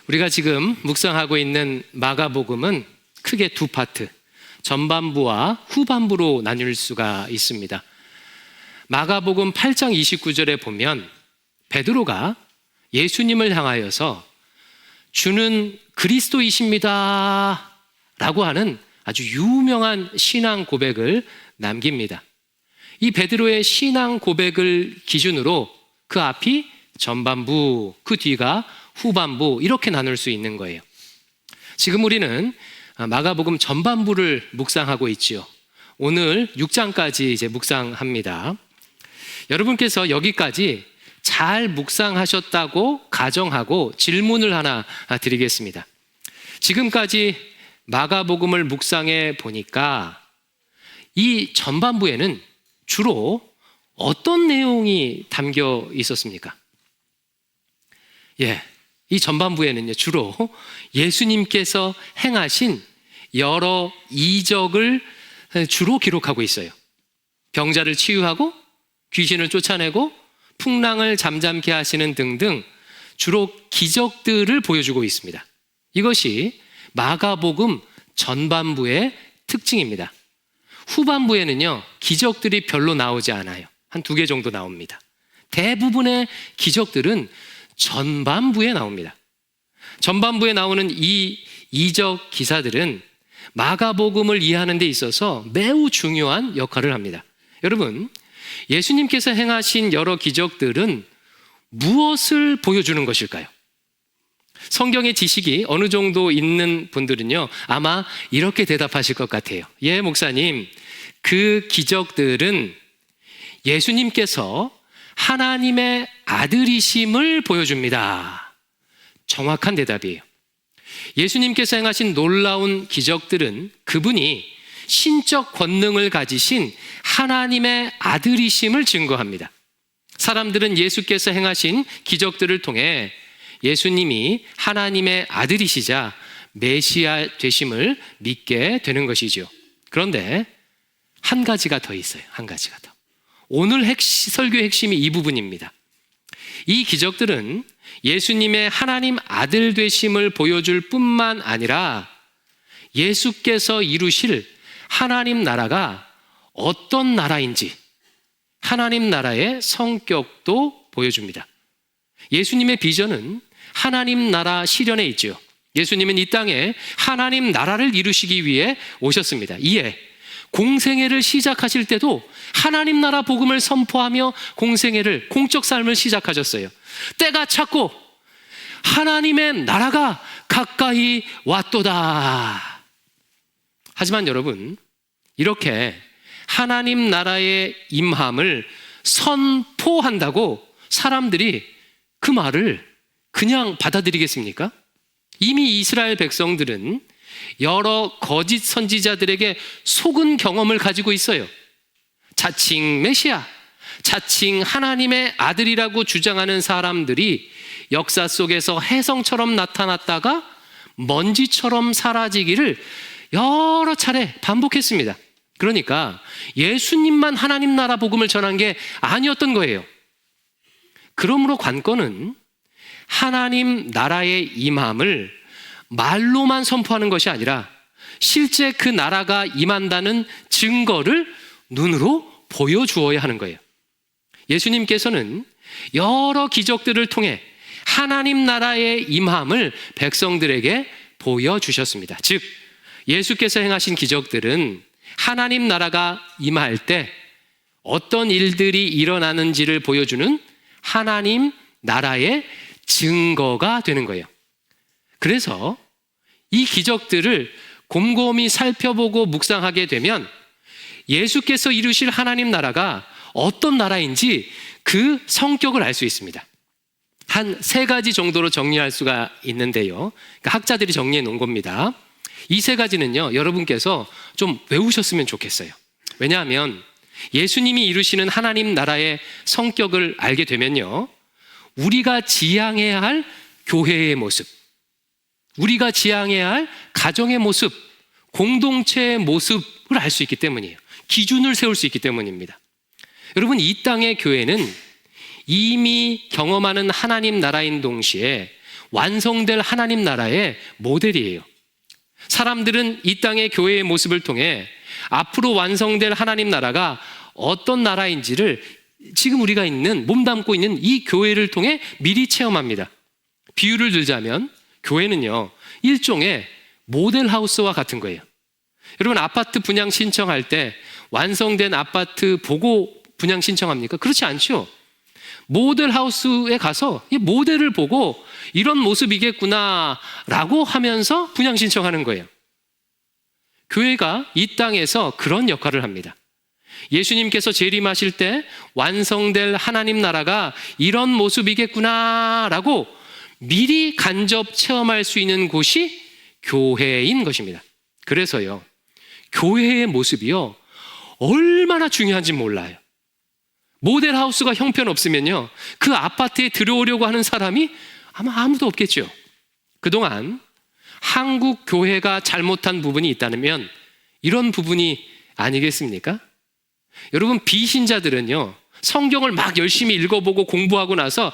우리가 지금 묵상하고 있는 마가복음은 크게 두 파트, 전반부와 후반부로 나눌 수가 있습니다. 마가복음 8장 29절에 보면 베드로가 예수님을 향하여서 주는 그리스도이십니다 라고 하는 아주 유명한 신앙 고백을 남깁니다. 이 베드로의 신앙 고백을 기준으로 그 앞이 전반부, 그 뒤가 후반부, 이렇게 나눌 수 있는 거예요. 지금 우리는 마가복음 전반부를 묵상하고 있지요. 오늘 6장까지 이제 묵상합니다. 여러분께서 여기까지 잘 묵상하셨다고 가정하고 질문을 하나 드리겠습니다. 지금까지 마가복음을 묵상해 보니까 이 전반부에는 주로 어떤 내용이 담겨 있었습니까? 이 전반부에는요, 주로 예수님께서 행하신 여러 이적을 주로 기록하고 있어요. 병자를 치유하고 귀신을 쫓아내고 풍랑을 잠잠케 하시는 등등 주로 기적들을 보여주고 있습니다. 이것이 마가복음 전반부의 특징입니다. 후반부에는요, 기적들이 별로 나오지 않아요. 한 2개 정도 나옵니다. 대부분의 기적들은 전반부에 나옵니다. 전반부에 나오는 이 이적 기사들은 마가복음을 이해하는 데 있어서 매우 중요한 역할을 합니다. 여러분, 예수님께서 행하신 여러 기적들은 무엇을 보여주는 것일까요? 성경의 지식이 어느 정도 있는 분들은요, 아마 이렇게 대답하실 것 같아요. 예, 목사님, 그 기적들은 예수님께서 하나님의 아들이심을 보여줍니다. 정확한 대답이에요. 예수님께서 행하신 놀라운 기적들은 그분이 신적 권능을 가지신 하나님의 아들이심을 증거합니다. 사람들은 예수께서 행하신 기적들을 통해 예수님이 하나님의 아들이시자 메시아 되심을 믿게 되는 것이죠. 그런데 한 가지가 더 있어요. 한 가지가 더. 오늘 설교의 핵심이 이 부분입니다. 이 기적들은 예수님의 하나님 아들 되심을 보여줄 뿐만 아니라 예수께서 이루실 하나님 나라가 어떤 나라인지 하나님 나라의 성격도 보여줍니다. 예수님의 비전은 하나님 나라 실현에 있죠. 예수님은 이 땅에 하나님 나라를 이루시기 위해 오셨습니다. 이에 공생애를 시작하실 때도 하나님 나라 복음을 선포하며 공생애를, 공적 삶을 시작하셨어요. 때가 찼고 하나님의 나라가 가까이 왔도다. 하지만 여러분, 이렇게 하나님 나라의 임함을 선포한다고 사람들이 그 말을 그냥 받아들이겠습니까? 이미 이스라엘 백성들은 여러 거짓 선지자들에게 속은 경험을 가지고 있어요. 자칭 메시아, 자칭 하나님의 아들이라고 주장하는 사람들이 역사 속에서 혜성처럼 나타났다가 먼지처럼 사라지기를 여러 차례 반복했습니다. 그러니까 예수님만 하나님 나라 복음을 전한 게 아니었던 거예요. 그러므로 관건은 하나님 나라의 임함을 말로만 선포하는 것이 아니라 실제 그 나라가 임한다는 증거를 눈으로 보여주어야 하는 거예요. 예수님께서는 여러 기적들을 통해 하나님 나라의 임함을 백성들에게 보여주셨습니다. 즉, 예수께서 행하신 기적들은 하나님 나라가 임할 때 어떤 일들이 일어나는지를 보여주는 하나님 나라의 증거가 되는 거예요. 그래서 이 기적들을 곰곰이 살펴보고 묵상하게 되면 예수께서 이루실 하나님 나라가 어떤 나라인지 그 성격을 알 수 있습니다. 한 3가지 정도로 정리할 수가 있는데요. 그러니까 학자들이 정리해 놓은 겁니다. 이 3가지는요, 여러분께서 좀 외우셨으면 좋겠어요. 왜냐하면 예수님이 이루시는 하나님 나라의 성격을 알게 되면요, 우리가 지향해야 할 교회의 모습, 우리가 지향해야 할 가정의 모습, 공동체의 모습을 알 수 있기 때문이에요. 기준을 세울 수 있기 때문입니다. 여러분, 이 땅의 교회는 이미 경험하는 하나님 나라인 동시에 완성될 하나님 나라의 모델이에요. 사람들은 이 땅의 교회의 모습을 통해 앞으로 완성될 하나님 나라가 어떤 나라인지를 지금 우리가 몸담고 있는 이 교회를 통해 미리 체험합니다. 비유를 들자면 교회는요, 일종의 모델하우스와 같은 거예요. 여러분, 아파트 분양 신청할 때 완성된 아파트 보고 분양 신청합니까? 그렇지 않죠. 모델하우스에 가서 이 모델을 보고 이런 모습이겠구나 라고 하면서 분양 신청하는 거예요. 교회가 이 땅에서 그런 역할을 합니다. 예수님께서 재림하실 때 완성될 하나님 나라가 이런 모습이겠구나 라고 미리 간접 체험할 수 있는 곳이 교회인 것입니다. 그래서요, 교회의 모습이요, 얼마나 중요한지 몰라요. 모델하우스가 형편없으면요, 그 아파트에 들어오려고 하는 사람이 아마 아무도 없겠죠. 그동안 한국 교회가 잘못한 부분이 있다면 이런 부분이 아니겠습니까? 여러분, 비신자들은요, 성경을 막 열심히 읽어보고 공부하고 나서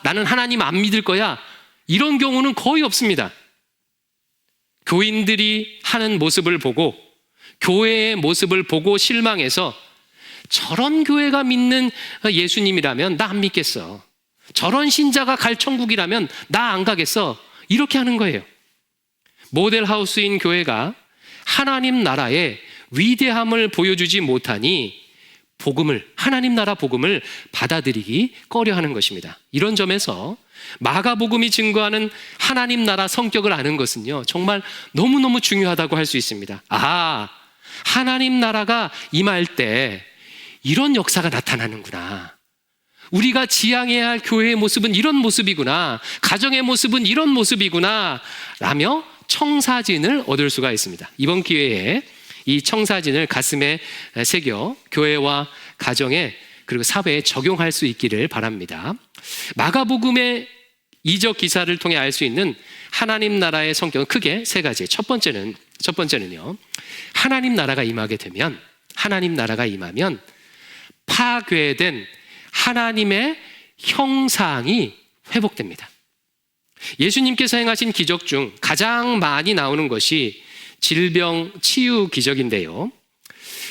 나는 하나님 안 믿을 거야, 이런 경우는 거의 없습니다. 교인들이 하는 모습을 보고, 교회의 모습을 보고 실망해서 저런 교회가 믿는 예수님이라면 나 안 믿겠어, 저런 신자가 갈 천국이라면 나 안 가겠어, 이렇게 하는 거예요. 모델하우스인 교회가 하나님 나라의 위대함을 보여주지 못하니 하나님 나라 복음을 받아들이기 꺼려하는 것입니다. 이런 점에서 마가복음이 증거하는 하나님 나라 성격을 아는 것은요, 정말 너무너무 중요하다고 할 수 있습니다. 하나님 나라가 임할 때 이런 역사가 나타나는구나, 우리가 지향해야 할 교회의 모습은 이런 모습이구나, 가정의 모습은 이런 모습이구나 라며 청사진을 얻을 수가 있습니다. 이번 기회에 이 청사진을 가슴에 새겨 교회와 가정에 그리고 사회에 적용할 수 있기를 바랍니다. 마가복음의 이적 기사를 통해 알 수 있는 하나님 나라의 성격은 크게 세 가지. 첫 번째는요, 하나님 나라가 임하면 파괴된 하나님의 형상이 회복됩니다. 예수님께서 행하신 기적 중 가장 많이 나오는 것이 질병 치유 기적인데요,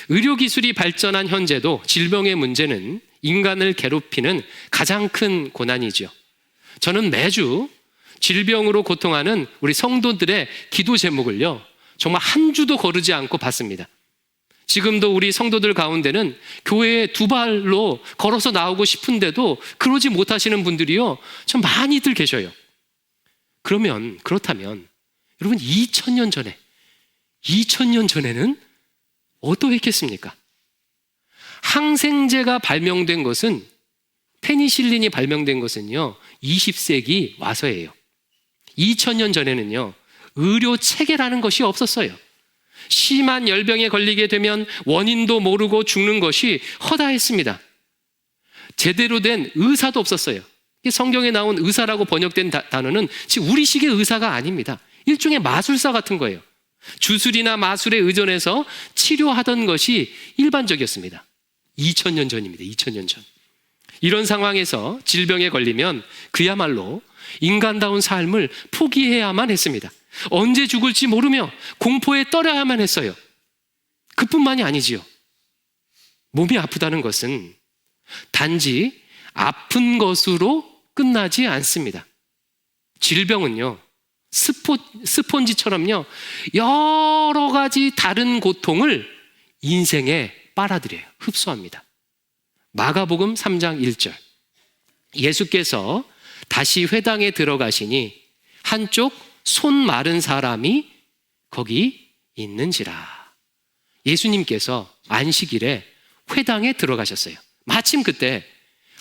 의료기술이 발전한 현재도 질병의 문제는 인간을 괴롭히는 가장 큰 고난이죠. 저는 매주 질병으로 고통하는 우리 성도들의 기도 제목을요, 정말 한 주도 거르지 않고 받습니다. 지금도 우리 성도들 가운데는 교회에 두 발로 걸어서 나오고 싶은데도 그러지 못하시는 분들이요, 참 많이들 계셔요. 그렇다면 여러분, 2000년 전에는 어떠했겠습니까? 항생제가 발명된 것은, 페니실린이 발명된 것은요, 20세기 와서예요. 2000년 전에는요, 의료 체계라는 것이 없었어요. 심한 열병에 걸리게 되면 원인도 모르고 죽는 것이 허다했습니다. 제대로 된 의사도 없었어요. 성경에 나온 의사라고 번역된 단어는 지금 우리식의 의사가 아닙니다. 일종의 마술사 같은 거예요. 주술이나 마술에 의존해서 치료하던 것이 일반적이었습니다. 2000년 전입니다. 2000년 전. 이런 상황에서 질병에 걸리면 그야말로 인간다운 삶을 포기해야만 했습니다. 언제 죽을지 모르며 공포에 떨어야만 했어요. 그뿐만이 아니지요. 몸이 아프다는 것은 단지 아픈 것으로 끝나지 않습니다. 질병은요, 스폰지처럼요, 여러 가지 다른 고통을 인생에 빨아들여요. 흡수합니다. 마가복음 3장 1절. 예수께서 다시 회당에 들어가시니 한쪽 손 마른 사람이 거기 있는지라. 예수님께서 안식일에 회당에 들어가셨어요. 마침 그때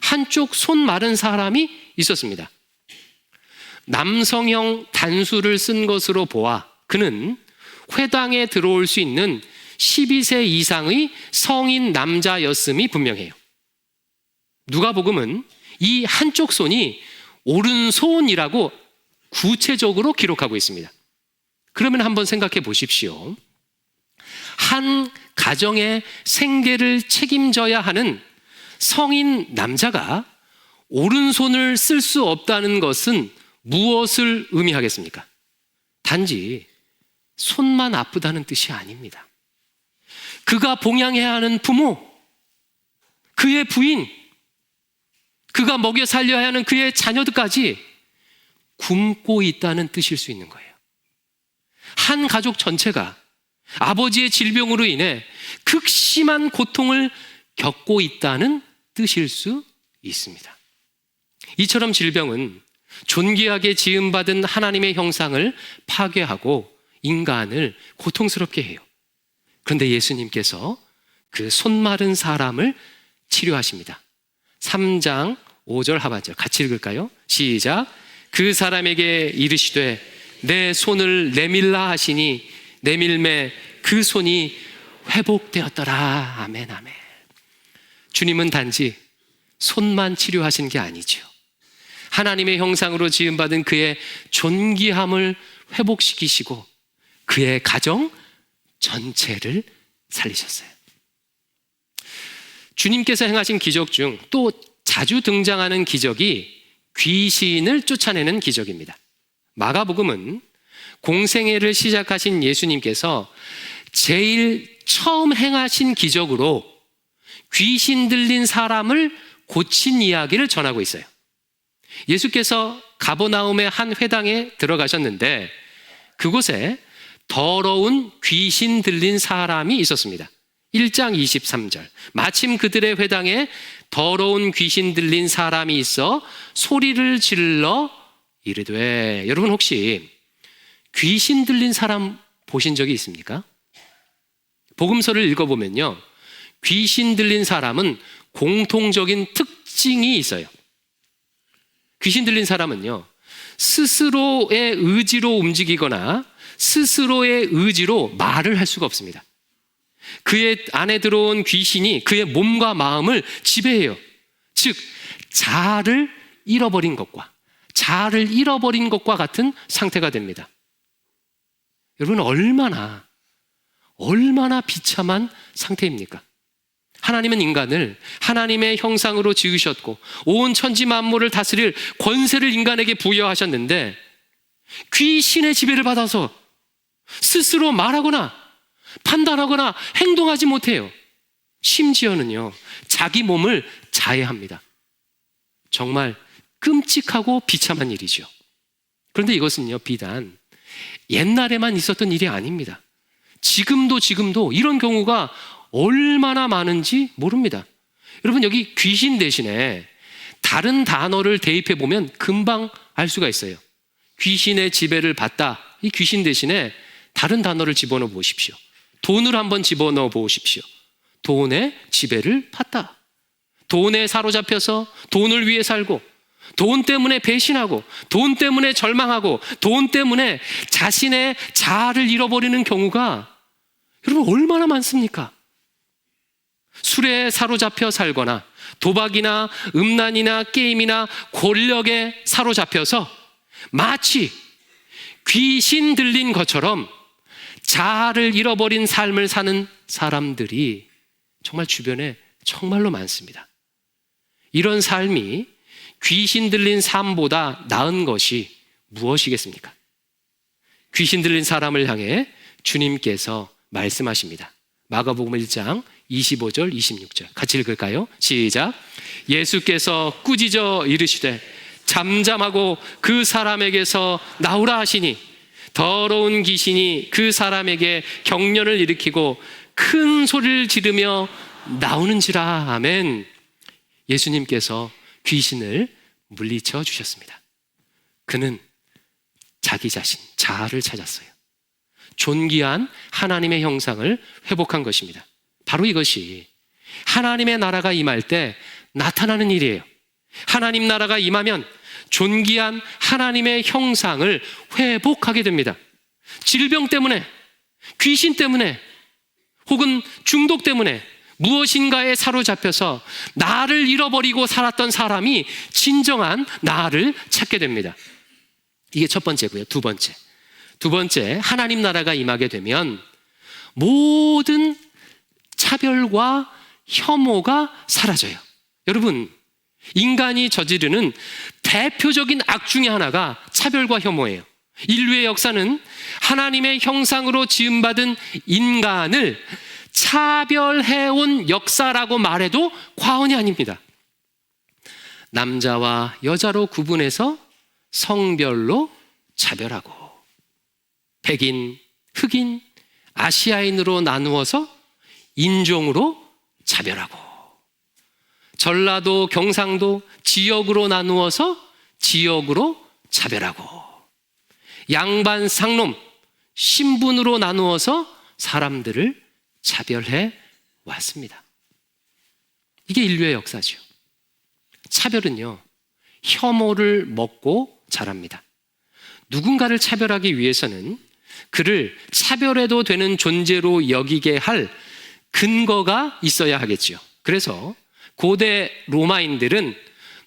한쪽 손 마른 사람이 있었습니다. 남성형 단수를 쓴 것으로 보아 그는 회당에 들어올 수 있는 12세 이상의 성인 남자였음이 분명해요. 누가복음은 이 한쪽 손이 오른손이라고 구체적으로 기록하고 있습니다. 그러면 한번 생각해 보십시오. 한 가정의 생계를 책임져야 하는 성인 남자가 오른손을 쓸 수 없다는 것은 무엇을 의미하겠습니까? 단지 손만 아프다는 뜻이 아닙니다. 그가 봉양해야 하는 부모, 그의 부인, 그가 먹여 살려야 하는 그의 자녀들까지 굶고 있다는 뜻일 수 있는 거예요. 한 가족 전체가 아버지의 질병으로 인해 극심한 고통을 겪고 있다는 뜻일 수 있습니다. 이처럼 질병은 존귀하게 지음받은 하나님의 형상을 파괴하고 인간을 고통스럽게 해요. 그런데 예수님께서 그 손마른 사람을 치료하십니다. 3장 5절 하반절 같이 읽을까요? 시작. 그 사람에게 이르시되 내 손을 내밀라 하시니 내밀매 그 손이 회복되었더라. 아멘, 아멘. 주님은 단지 손만 치료하신 게 아니죠. 하나님의 형상으로 지음받은 그의 존귀함을 회복시키시고 그의 가정 전체를 살리셨어요. 주님께서 행하신 기적 중 또 자주 등장하는 기적이 귀신을 쫓아내는 기적입니다. 마가복음은 공생애를 시작하신 예수님께서 제일 처음 행하신 기적으로 귀신 들린 사람을 고친 이야기를 전하고 있어요. 예수께서 가버나움의 한 회당에 들어가셨는데 그곳에 더러운 귀신 들린 사람이 있었습니다. 1장 23절. 마침 그들의 회당에 더러운 귀신 들린 사람이 있어 소리를 질러 이르되, 여러분 혹시 귀신 들린 사람 보신 적이 있습니까? 복음서를 읽어보면요, 귀신 들린 사람은 공통적인 특징이 있어요. 귀신 들린 사람은요, 스스로의 의지로 움직이거나 스스로의 의지로 말을 할 수가 없습니다. 그의 안에 들어온 귀신이 그의 몸과 마음을 지배해요. 즉, 자아를 잃어버린 것과 같은 상태가 됩니다. 여러분, 얼마나 비참한 상태입니까? 하나님은 인간을 하나님의 형상으로 지으셨고 온 천지 만물을 다스릴 권세를 인간에게 부여하셨는데 귀신의 지배를 받아서 스스로 말하거나 판단하거나 행동하지 못해요. 심지어는요, 자기 몸을 자해합니다. 정말 끔찍하고 비참한 일이죠. 그런데 이것은요, 비단 옛날에만 있었던 일이 아닙니다. 지금도 이런 경우가 얼마나 많은지 모릅니다. 여러분, 여기 귀신 대신에 다른 단어를 대입해 보면 금방 알 수가 있어요. 귀신의 지배를 받다. 이 귀신 대신에 다른 단어를 집어넣어 보십시오. 돈을 한번 집어넣어 보십시오. 돈의 지배를 받다. 돈에 사로잡혀서 돈을 위해 살고, 돈 때문에 배신하고, 돈 때문에 절망하고, 돈 때문에 자신의 자아를 잃어버리는 경우가 여러분 얼마나 많습니까? 술에 사로잡혀 살거나 도박이나 음란이나 게임이나 권력에 사로잡혀서 마치 귀신 들린 것처럼 자아를 잃어버린 삶을 사는 사람들이 정말 주변에 정말로 많습니다. 이런 삶이 귀신 들린 삶보다 나은 것이 무엇이겠습니까? 귀신 들린 사람을 향해 주님께서 말씀하십니다. 마가복음 1장 25절 26절 같이 읽을까요? 시작. 예수께서 꾸짖어 이르시되 잠잠하고 그 사람에게서 나오라 하시니 더러운 귀신이 그 사람에게 경련을 일으키고 큰 소리를 지르며 나오는지라. 아멘. 예수님께서 귀신을 물리쳐 주셨습니다. 그는 자기 자신, 자아를 찾았어요. 존귀한 하나님의 형상을 회복한 것입니다. 바로 이것이 하나님의 나라가 임할 때 나타나는 일이에요. 하나님 나라가 임하면 존귀한 하나님의 형상을 회복하게 됩니다. 질병 때문에, 귀신 때문에, 혹은 중독 때문에 무엇인가에 사로잡혀서 나를 잃어버리고 살았던 사람이 진정한 나를 찾게 됩니다. 이게 첫 번째고요. 두 번째, 하나님 나라가 임하게 되면 모든 차별과 혐오가 사라져요. 여러분, 인간이 저지르는 대표적인 악 중에 하나가 차별과 혐오예요. 인류의 역사는 하나님의 형상으로 지음받은 인간을 차별해온 역사라고 말해도 과언이 아닙니다. 남자와 여자로 구분해서 성별로 차별하고, 백인, 흑인, 아시아인으로 나누어서 인종으로 차별하고, 전라도, 경상도 지역으로 나누어서 지역으로 차별하고, 양반, 상놈, 신분으로 나누어서 사람들을 차별해 왔습니다. 이게 인류의 역사죠. 차별은요, 혐오를 먹고 자랍니다. 누군가를 차별하기 위해서는 그를 차별해도 되는 존재로 여기게 할 근거가 있어야 하겠죠. 그래서 고대 로마인들은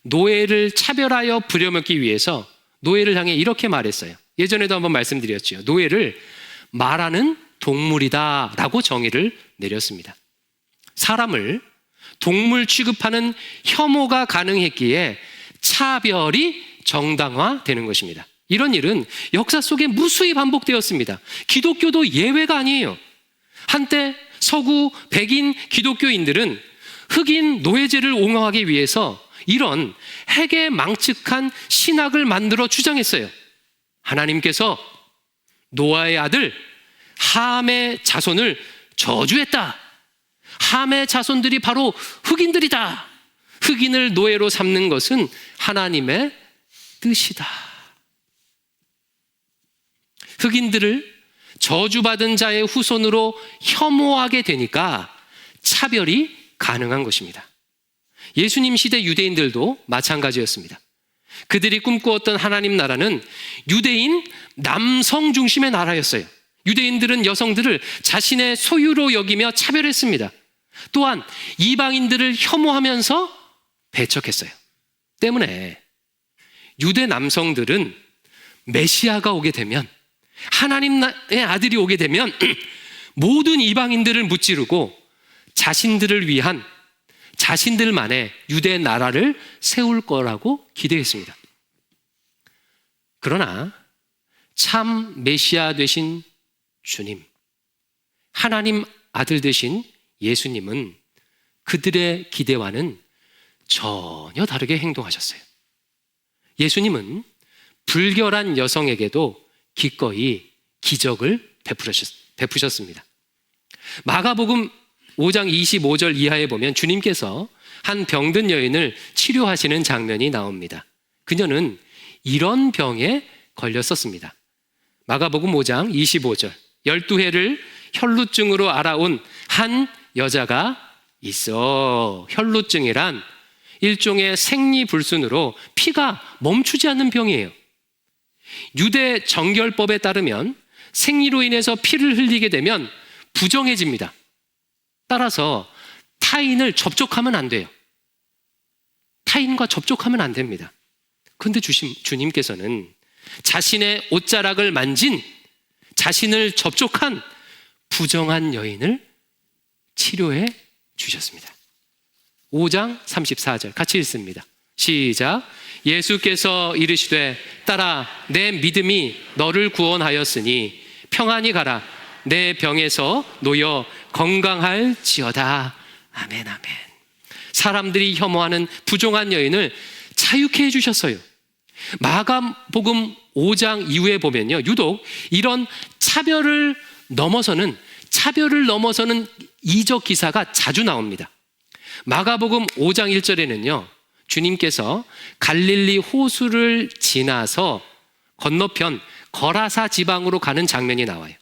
노예를 차별하여 부려먹기 위해서 노예를 향해 이렇게 말했어요. 예전에도 한번 말씀드렸죠. 노예를 말하는 동물이다 라고 정의를 내렸습니다. 사람을 동물 취급하는 혐오가 가능했기에 차별이 정당화되는 것입니다. 이런 일은 역사 속에 무수히 반복되었습니다. 기독교도 예외가 아니에요. 한때 서구 백인 기독교인들은 흑인 노예제를 옹호하기 위해서 이런 해괴망측한 신학을 만들어 주장했어요. 하나님께서 노아의 아들 함의 자손을 저주했다. 함의 자손들이 바로 흑인들이다. 흑인을 노예로 삼는 것은 하나님의 뜻이다. 흑인들을 저주받은 자의 후손으로 혐오하게 되니까 차별이 가능한 것입니다. 예수님 시대 유대인들도 마찬가지였습니다. 그들이 꿈꾸었던 하나님 나라는 유대인 남성 중심의 나라였어요. 유대인들은 여성들을 자신의 소유로 여기며 차별했습니다. 또한 이방인들을 혐오하면서 배척했어요. 때문에 유대 남성들은 메시아가 오게 되면, 하나님의 아들이 오게 되면 모든 이방인들을 무찌르고 자신들을 위한, 자신들만의 유대 나라를 세울 거라고 기대했습니다. 그러나 참 메시아 되신 주님, 하나님 아들 되신 예수님은 그들의 기대와는 전혀 다르게 행동하셨어요. 예수님은 불결한 여성에게도 기꺼이 기적을 베푸셨습니다. 마가복음 5장 25절 이하에 보면 주님께서 한 병든 여인을 치료하시는 장면이 나옵니다. 그녀는 이런 병에 걸렸었습니다. 마가복음 5장 25절, 12해를 혈루증으로 알아온 한 여자가 있어. 혈루증이란 일종의 생리불순으로 피가 멈추지 않는 병이에요. 유대 정결법에 따르면 생리로 인해서 피를 흘리게 되면 부정해집니다. 따라서 타인을 접촉하면 안 돼요. 타인과 접촉하면 안 됩니다. 그런데 주님께서는 자신의 옷자락을 만진, 자신을 접촉한 부정한 여인을 치료해 주셨습니다. 5장 34절 같이 읽습니다. 시작. 예수께서 이르시되 딸아 내 믿음이 너를 구원하였으니 평안히 가라. 내 병에서 놓여 건강할지어다. 아멘 아멘. 사람들이 혐오하는 부정한 여인을 자유케 해주셨어요. 마가복음 5장 이후에 보면요, 유독 이런 차별을 넘어서는 이적 기사가 자주 나옵니다. 마가복음 5장 1절에는요 주님께서 갈릴리 호수를 지나서 건너편 거라사 지방으로 가는 장면이 나와요.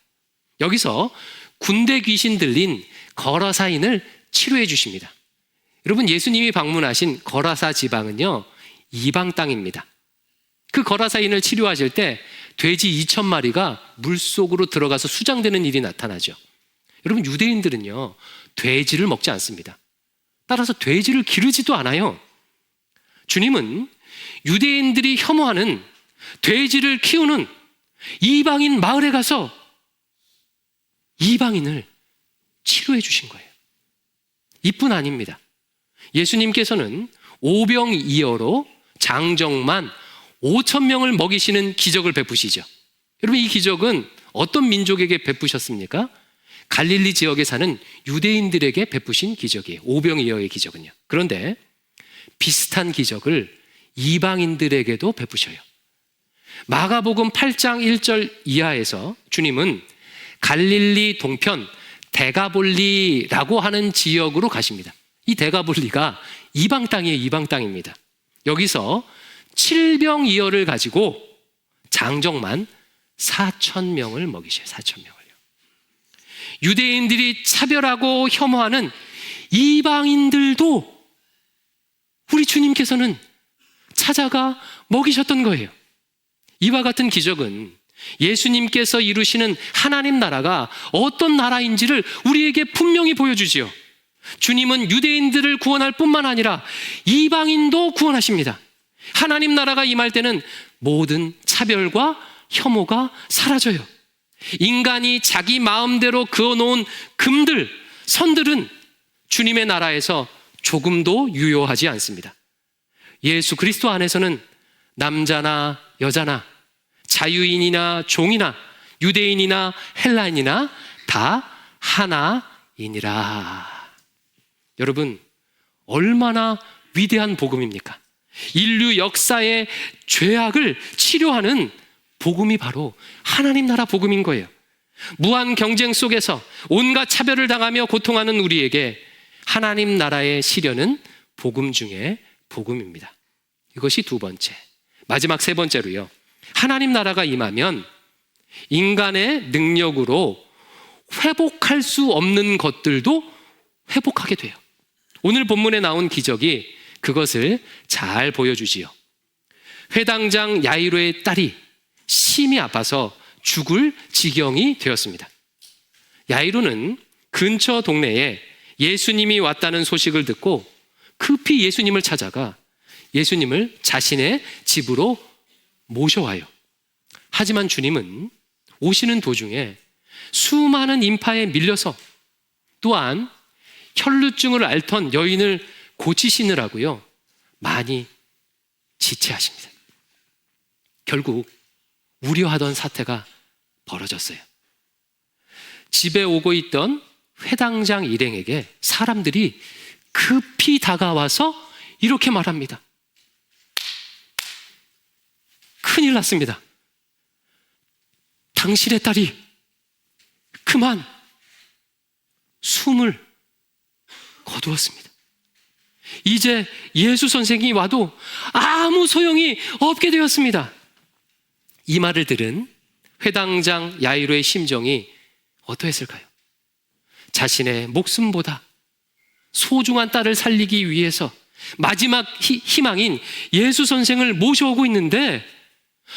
여기서 군대 귀신 들린 거라사인을 치료해 주십니다. 여러분, 예수님이 방문하신 거라사 지방은요 이방 땅입니다. 그 거라사인을 치료하실 때 돼지 2,000마리가 물속으로 들어가서 수장되는 일이 나타나죠. 여러분, 유대인들은요 돼지를 먹지 않습니다. 따라서 돼지를 기르지도 않아요. 주님은 유대인들이 혐오하는 돼지를 키우는 이방인 마을에 가서 이방인을 치료해 주신 거예요. 이뿐 아닙니다. 예수님께서는 오병이어로 장정만 5,000명을 먹이시는 기적을 베푸시죠. 여러분, 이 기적은 어떤 민족에게 베푸셨습니까? 갈릴리 지역에 사는 유대인들에게 베푸신 기적이에요. 오병이어의 기적은요. 그런데 비슷한 기적을 이방인들에게도 베푸셔요. 마가복음 8장 1절 이하에서 주님은 갈릴리 동편 데가볼리라고 하는 지역으로 가십니다. 이 데가볼리가 이방 땅이에요. 이방 땅입니다. 여기서 7병이어를 가지고 장정만 4,000명을 먹이셔요. 4,000명을요. 유대인들이 차별하고 혐오하는 이방인들도 우리 주님께서는 찾아가 먹이셨던 거예요. 이와 같은 기적은 예수님께서 이루시는 하나님 나라가 어떤 나라인지를 우리에게 분명히 보여주지요. 주님은 유대인들을 구원할 뿐만 아니라 이방인도 구원하십니다. 하나님 나라가 임할 때는 모든 차별과 혐오가 사라져요. 인간이 자기 마음대로 그어놓은 금들, 선들은 주님의 나라에서 조금도 유효하지 않습니다. 예수 그리스도 안에서는 남자나 여자나 자유인이나 종이나 유대인이나 헬라인이나 다 하나이니라. 여러분, 얼마나 위대한 복음입니까? 인류 역사의 죄악을 치료하는 복음이 바로 하나님 나라 복음인 거예요. 무한 경쟁 속에서 온갖 차별을 당하며 고통하는 우리에게 하나님 나라의 시련은 복음 중에 복음입니다. 이것이 두 번째. 마지막 세 번째로요. 하나님 나라가 임하면 인간의 능력으로 회복할 수 없는 것들도 회복하게 돼요. 오늘 본문에 나온 기적이 그것을 잘 보여주지요. 회당장 야이로의 딸이 심히 아파서 죽을 지경이 되었습니다. 야이로는 근처 동네에 예수님이 왔다는 소식을 듣고 급히 예수님을 찾아가 예수님을 자신의 집으로 모셔와요. 하지만 주님은 오시는 도중에 수많은 인파에 밀려서 또한 혈루증을 앓던 여인을 고치시느라고요 많이 지체하십니다. 결국 우려하던 사태가 벌어졌어요. 집에 오고 있던 회당장 일행에게 사람들이 급히 다가와서 이렇게 말합니다. 큰일 났습니다. 당신의 딸이 그만 숨을 거두었습니다. 이제 예수 선생이 와도 아무 소용이 없게 되었습니다. 이 말을 들은 회당장 야이로의 심정이 어떠했을까요? 자신의 목숨보다 소중한 딸을 살리기 위해서 마지막 희망인 예수 선생을 모셔오고 있는데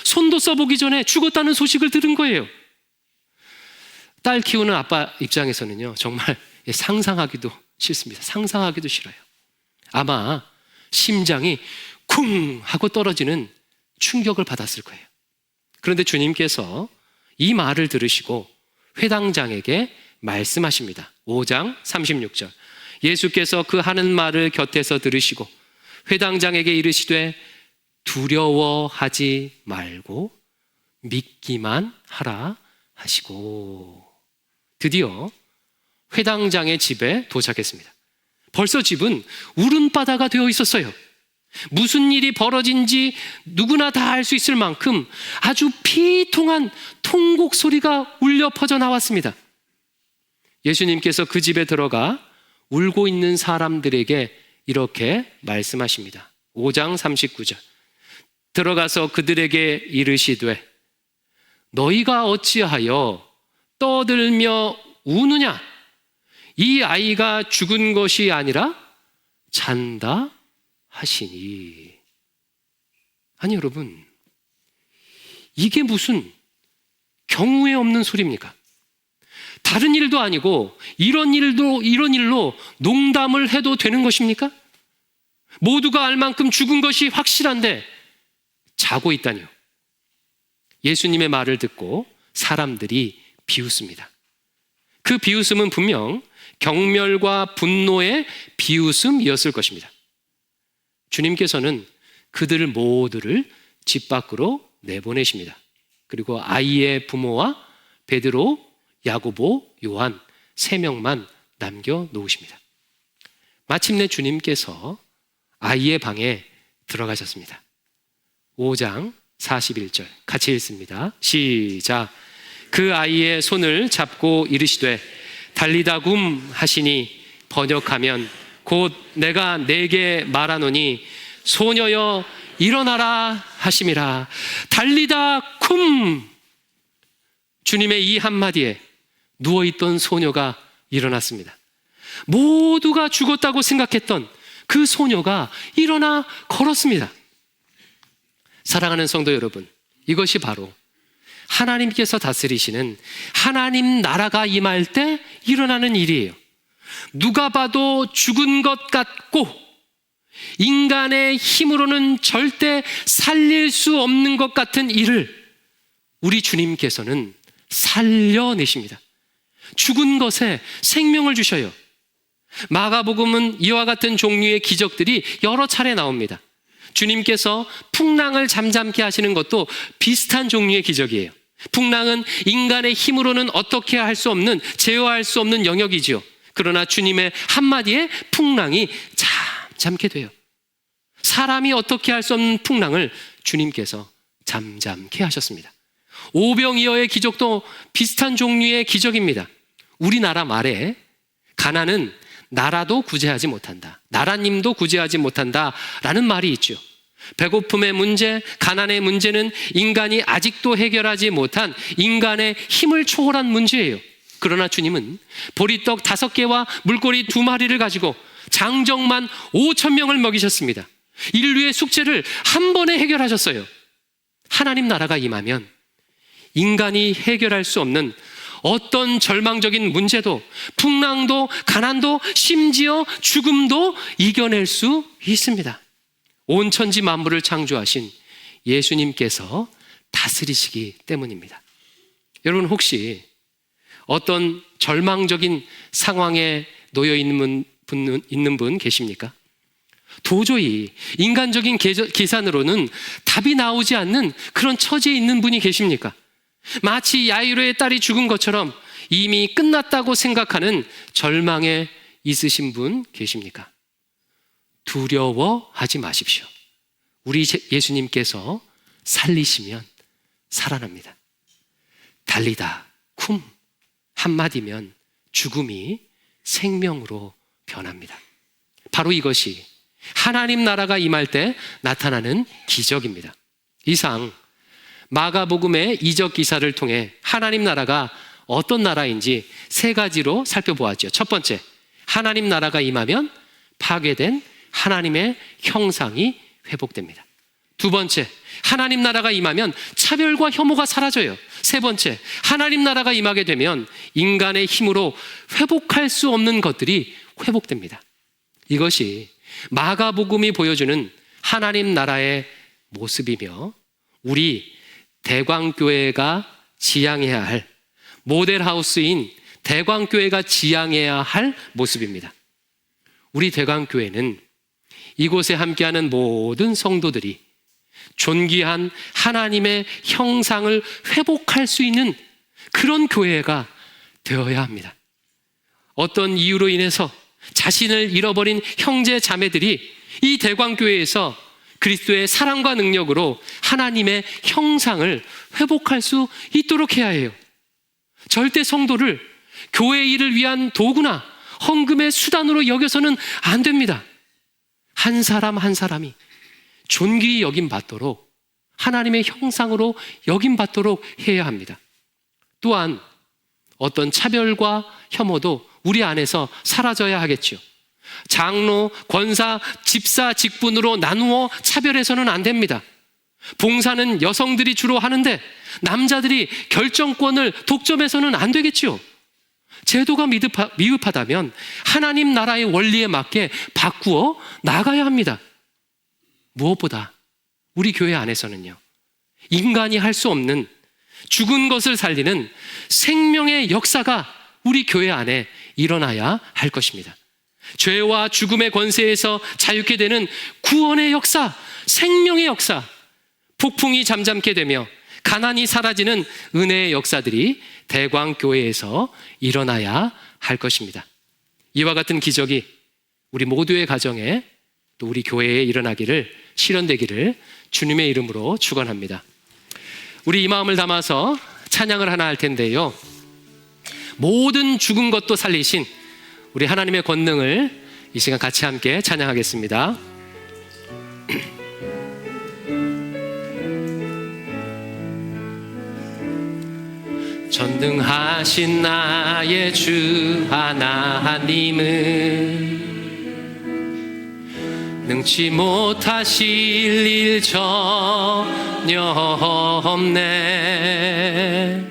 손도 써보기 전에 죽었다는 소식을 들은 거예요. 딸 키우는 아빠 입장에서는요 정말 상상하기도 싫습니다. 상상하기도 싫어요. 아마 심장이 쿵 하고 떨어지는 충격을 받았을 거예요. 그런데 주님께서 이 말을 들으시고 회당장에게 말씀하십니다. 5장 36절. 예수께서 그 하는 말을 곁에서 들으시고 회당장에게 이르시되 두려워하지 말고 믿기만 하라 하시고 드디어 회당장의 집에 도착했습니다. 벌써 집은 울음바다가 되어 있었어요. 무슨 일이 벌어진지 누구나 다 알 수 있을 만큼 아주 비통한 통곡 소리가 울려 퍼져 나왔습니다. 예수님께서 그 집에 들어가 울고 있는 사람들에게 이렇게 말씀하십니다. 5장 39절. 들어가서 그들에게 이르시되 너희가 어찌하여 떠들며 우느냐? 이 아이가 죽은 것이 아니라 잔다 하시니. 아니 여러분, 이게 무슨 경우에 없는 소리입니까? 다른 일도 아니고 이런 일로 농담을 해도 되는 것입니까? 모두가 알 만큼 죽은 것이 확실한데 자고 있다니요. 예수님의 말을 듣고 사람들이 비웃습니다. 그 비웃음은 분명 경멸과 분노의 비웃음이었을 것입니다. 주님께서는 그들 모두를 집 밖으로 내보내십니다. 그리고 아이의 부모와 베드로, 야고보, 요한 3명만 남겨놓으십니다. 마침내 주님께서 아이의 방에 들어가셨습니다. 5장 41절 같이 읽습니다. 시작. 그 아이의 손을 잡고 이르시되 달리다 굼 하시니 번역하면 곧 내가 내게 말하노니 소녀여 일어나라 하심이라. 달리다 쿰. 주님의 이 한마디에 누워있던 소녀가 일어났습니다. 모두가 죽었다고 생각했던 그 소녀가 일어나 걸었습니다. 사랑하는 성도 여러분, 이것이 바로 하나님께서 다스리시는 하나님 나라가 임할 때 일어나는 일이에요. 누가 봐도 죽은 것 같고 인간의 힘으로는 절대 살릴 수 없는 것 같은 일을 우리 주님께서는 살려내십니다. 죽은 것에 생명을 주셔요. 마가복음은 이와 같은 종류의 기적들이 여러 차례 나옵니다. 주님께서 풍랑을 잠잠케 하시는 것도 비슷한 종류의 기적이에요. 풍랑은 인간의 힘으로는 어떻게 할 수 없는, 제어할 수 없는 영역이지요. 그러나 주님의 한마디에 풍랑이 잠잠케 돼요. 사람이 어떻게 할 수 없는 풍랑을 주님께서 잠잠케 하셨습니다. 오병이어의 기적도 비슷한 종류의 기적입니다. 우리나라 말에 가난은 나라도 구제하지 못한다, 나라님도 구제하지 못한다 라는 말이 있죠. 배고픔의 문제, 가난의 문제는 인간이 아직도 해결하지 못한 인간의 힘을 초월한 문제예요. 그러나 주님은 보리떡 5개와 물고기 2마리를 가지고 장정만 5,000명을 먹이셨습니다. 인류의 숙제를 한 번에 해결하셨어요. 하나님 나라가 임하면 인간이 해결할 수 없는 어떤 절망적인 문제도, 풍랑도, 가난도, 심지어 죽음도 이겨낼 수 있습니다. 온 천지 만물을 창조하신 예수님께서 다스리시기 때문입니다. 여러분, 혹시 어떤 절망적인 상황에 놓여 있는 분 계십니까? 도저히 인간적인 계산으로는 답이 나오지 않는 그런 처지에 있는 분이 계십니까? 마치 야이로의 딸이 죽은 것처럼 이미 끝났다고 생각하는 절망에 있으신 분 계십니까? 두려워하지 마십시오. 우리 예수님께서 살리시면 살아납니다. 달리다 쿰 한마디면 죽음이 생명으로 변합니다. 바로 이것이 하나님 나라가 임할 때 나타나는 기적입니다. 이상 마가복음의 이적 기사를 통해 하나님 나라가 어떤 나라인지 3가지로 살펴보았죠. 첫 번째, 하나님 나라가 임하면 파괴된 하나님의 형상이 회복됩니다. 두 번째, 하나님 나라가 임하면 차별과 혐오가 사라져요. 세 번째, 하나님 나라가 임하게 되면 인간의 힘으로 회복할 수 없는 것들이 회복됩니다. 이것이 마가복음이 보여주는 하나님 나라의 모습이며 우리 대광교회가 지향해야 할, 모델하우스인 대광교회가 지향해야 할 모습입니다. 우리 대광교회는 이곳에 함께하는 모든 성도들이 존귀한 하나님의 형상을 회복할 수 있는 그런 교회가 되어야 합니다. 어떤 이유로 인해서 자신을 잃어버린 형제 자매들이 이 대광교회에서 그리스도의 사랑과 능력으로 하나님의 형상을 회복할 수 있도록 해야 해요. 절대 성도를 교회 일을 위한 도구나 헌금의 수단으로 여겨서는 안 됩니다. 한 사람 한 사람이 존귀히 여김받도록, 하나님의 형상으로 여김받도록 해야 합니다. 또한 어떤 차별과 혐오도 우리 안에서 사라져야 하겠죠. 장로, 권사, 집사, 직분으로 나누어 차별해서는 안 됩니다. 봉사는 여성들이 주로 하는데 남자들이 결정권을 독점해서는 안 되겠죠. 제도가 미흡하다면 하나님 나라의 원리에 맞게 바꾸어 나가야 합니다. 무엇보다 우리 교회 안에서는요, 인간이 할 수 없는 죽은 것을 살리는 생명의 역사가 우리 교회 안에 일어나야 할 것입니다. 죄와 죽음의 권세에서 자유케 되는 구원의 역사, 생명의 역사, 폭풍이 잠잠게 되며 가난이 사라지는 은혜의 역사들이 대광교회에서 일어나야 할 것입니다. 이와 같은 기적이 우리 모두의 가정에 또 우리 교회에 일어나기를, 실현되기를 주님의 이름으로 축원합니다. 우리 이 마음을 담아서 찬양을 하나 할 텐데요, 모든 죽은 것도 살리신 우리 하나님의 권능을 이 시간 같이 함께 찬양하겠습니다. 전능하신 나의 주 하나님은 능치 못하실 일 전혀 없네.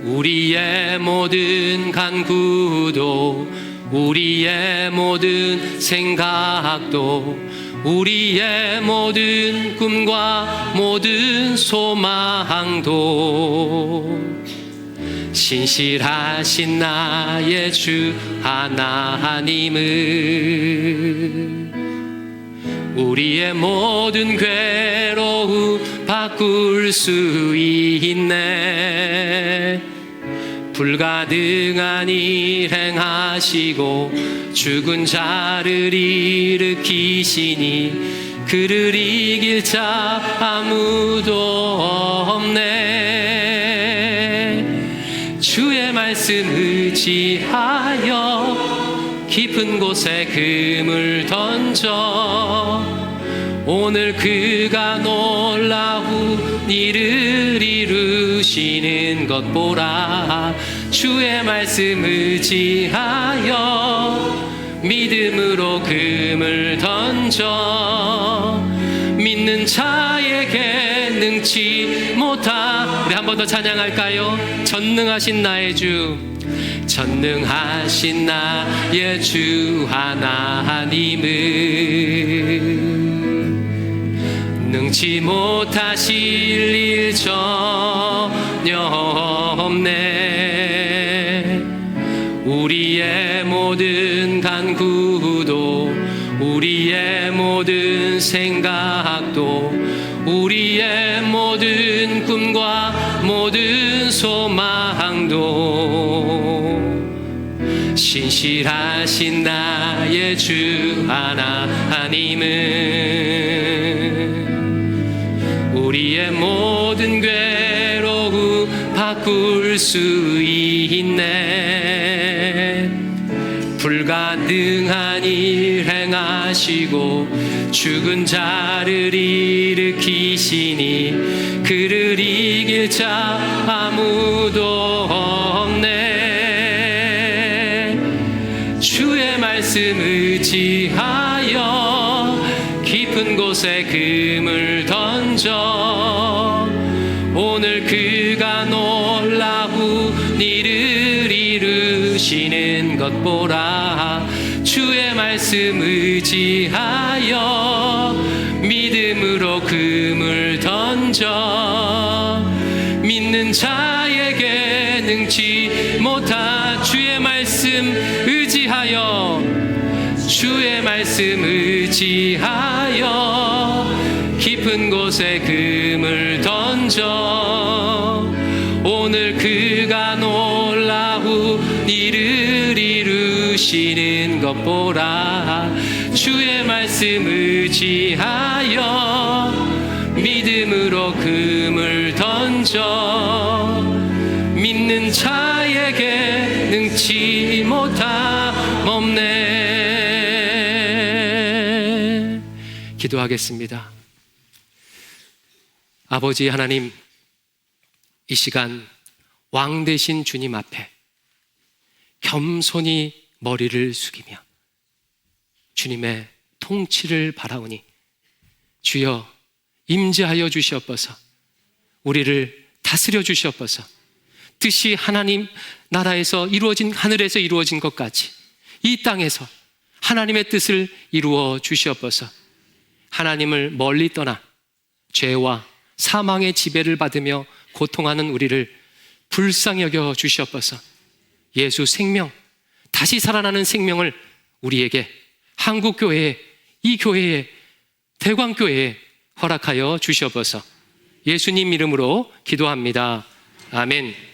우리의 모든 간구도, 우리의 모든 생각도, 우리의 모든 꿈과 모든 소망도 신실하신 나의 주 하나님은 우리의 모든 괴로움 바꿀 수 있네. 불가능한 일 행하시고 죽은 자를 일으키시니 그를 이길 자 아무도 없네. 주의 말씀 의지하여 깊은 곳에 금을 던져 오늘 그가 놀라운 일을 이루시는 것 보라. 주의 말씀 의지하여 믿음으로 금을 던져 믿는 자에게 능치 못하. 우리 한 번 더 찬양할까요? 전능하신 나의 주, 전능하신 나의 주 하나님은 능치 못하실 일 전혀 없네. 우리의 모든 간구도, 우리의 모든 생각도, 우리의 모든 꿈과 모든 소망도 신실하신 나의 주 하나님은 우리의 모든 괴로움 바꿀 수 있네. 불가능한 일 행하시고 죽은 자를 일으키시니 그를 이길 자 아무도 없네. 주의 말씀 의지하여 깊은 곳에 금을 던져 오늘 그가 놀라운 일을 이루시는 것 보라. 주의 말씀 의지하여 믿음으로 금을 던져 믿는 자에게 능치 못하. 주의 말씀 의지하여, 주의 말씀 의지하여 깊은 곳에 금을 던져 오늘 그가 놀라운 일을 이루시는 것 보라. 주의 말씀 의지하여 믿음으로 금을 던져 믿는 자에게 능치 못함 없네. 기도하겠습니다. 아버지 하나님, 이 시간 왕 되신 주님 앞에 겸손히 머리를 숙이며 주님의 통치를 바라오니 주여 임재하여 주시옵소서. 우리를 다스려 주시옵소서. 뜻이 하나님 나라에서 이루어진, 하늘에서 이루어진 것 같이 이 땅에서 하나님의 뜻을 이루어 주시옵소서. 하나님을 멀리 떠나 죄와 사망의 지배를 받으며 고통하는 우리를 불쌍히 여겨 주시옵소서. 예수 생명, 다시 살아나는 생명을 우리에게, 한국교회에, 이 교회에, 대광교회에 허락하여 주시옵소서. 예수님 이름으로 기도합니다. 아멘.